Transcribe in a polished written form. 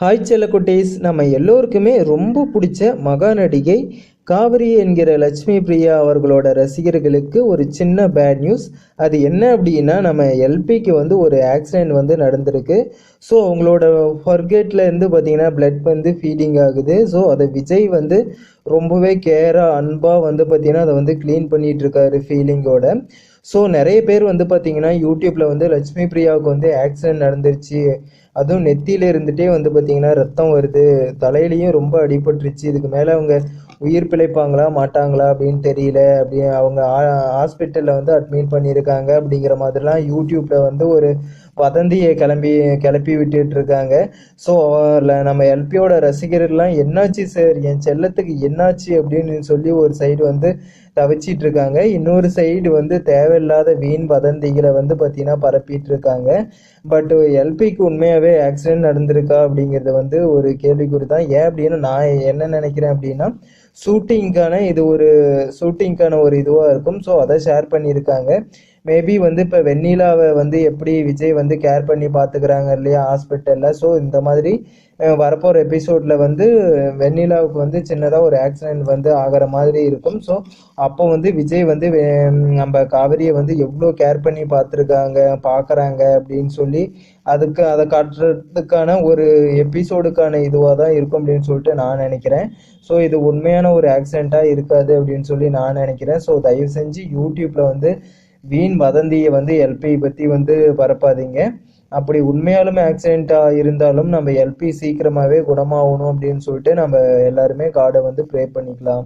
Hi செல்லக்குட்டீஸ், நம்ம எல்லோருக்குமே ரொம்ப பிடிச்ச மகா நடிகை காவிரி என்கிற லட்சுமி பிரியா அவர்களோட ரசிகர்களுக்கு ஒரு சின்ன பேட் நியூஸ். அது என்ன அப்படின்னா, நம்ம எல்பிக்கு வந்து ஒரு ஆக்சிடென்ட் வந்து நடந்திருக்கு. ஸோ அவங்களோட ஃபர்கேட்டில் இருந்து பார்த்தீங்கன்னா பிளட் வந்து ஃபீடிங் ஆகுது. ஸோ அதை விஜய் வந்து ரொம்பவே கேராக அன்பாக வந்து பார்த்தீங்கன்னா அதை வந்து க்ளீன் பண்ணிகிட்டு இருக்காரு ஃபீலிங்கோட. ஸோ நிறைய பேர் வந்து பார்த்தீங்கன்னா யூடியூப்பில் வந்து லட்சுமி பிரியாவுக்கு வந்து ஆக்சிடென்ட் நடந்துருச்சு, அதுவும் நெத்தியில இருந்துகிட்டே வந்து பார்த்தீங்கன்னா ரத்தம் வருது, தலையிலையும் ரொம்ப அடிபட்டுருச்சு, இதுக்கு மேலே அவங்க உயிர் பிழைப்பாங்களா மாட்டாங்களா அப்படின்னு தெரியல, அப்படி அவங்க ஹாஸ்பிட்டலில் வந்து அட்மிட் பண்ணியிருக்காங்க அப்படிங்கிற மாதிரிலாம் யூடியூப்பில் வந்து ஒரு வதந்தியை கிளப்பி விட்டுட்டு இருக்காங்க. ஸோ நம்ம எல்பியோட ரசிகர்கள்லாம் என்னாச்சு சார், என் செல்லத்துக்கு என்னாச்சு அப்படின்னு சொல்லி ஒரு சைடு வந்து தவிச்சிட்டு இருக்காங்க. இன்னொரு சைடு வந்து தேவையில்லாத வீண் வதந்திகளை வந்து பார்த்தீங்கன்னா பரப்பிட்டு இருக்காங்க. பட் எல்பிக்கு உண்மையாகவே ஆக்சிடென்ட் நடந்திருக்கா அப்படிங்கிறது வந்து ஒரு கேள்விக்குறி தான். ஏன் அப்படின்னு நான் என்ன நினைக்கிறேன் அப்படின்னா, இது ஒரு ஷூட்டிங்கான ஒரு இதுவாக இருக்கும். ஸோ அதை ஷேர் பண்ணியிருக்காங்க. மேபி வந்து இப்போ வெண்ணிலாவை வந்து எப்படி விஜய் வந்து கேர் பண்ணி பார்த்துக்கிறாங்க இல்லையா ஹாஸ்பிட்டலில். ஸோ இந்த மாதிரி வரப்போகிற எபிசோடில் வந்து வெண்ணிலாவுக்கு வந்து சின்னதாக ஒரு ஆக்சிடென்ட் வந்து ஆகிற மாதிரி இருக்கும். ஸோ அப்போ வந்து விஜய் வந்து நம்ம காவிரியை வந்து எவ்வளோ கேர் பண்ணி பார்க்குறாங்க அப்படின்னு சொல்லி அதை காட்டுறதுக்கான ஒரு எபிசோடுக்கான இதுவாக தான் இருக்கும் அப்படின்னு சொல்லிட்டு நான் நினைக்கிறேன். ஸோ இது உண்மையான ஒரு ஆக்சிடெண்ட்டாக இருக்காது அப்படின்னு சொல்லி நான் நினைக்கிறேன். ஸோ தயவு செஞ்சு யூடியூப்பில் வந்து வீண் வதந்தியை வந்து எல்பி பற்றி வந்து பரப்பாதீங்க. அப்படி உண்மையாலுமே ஆக்சிடெண்ட்டாக இருந்தாலும் நம்ம எல்பி சீக்கிரமாகவே குணமாகணும் அப்படின்னு சொல்லிட்டு நம்ம எல்லாருமே காடை வந்து ப்ரே பண்ணிக்கலாம்.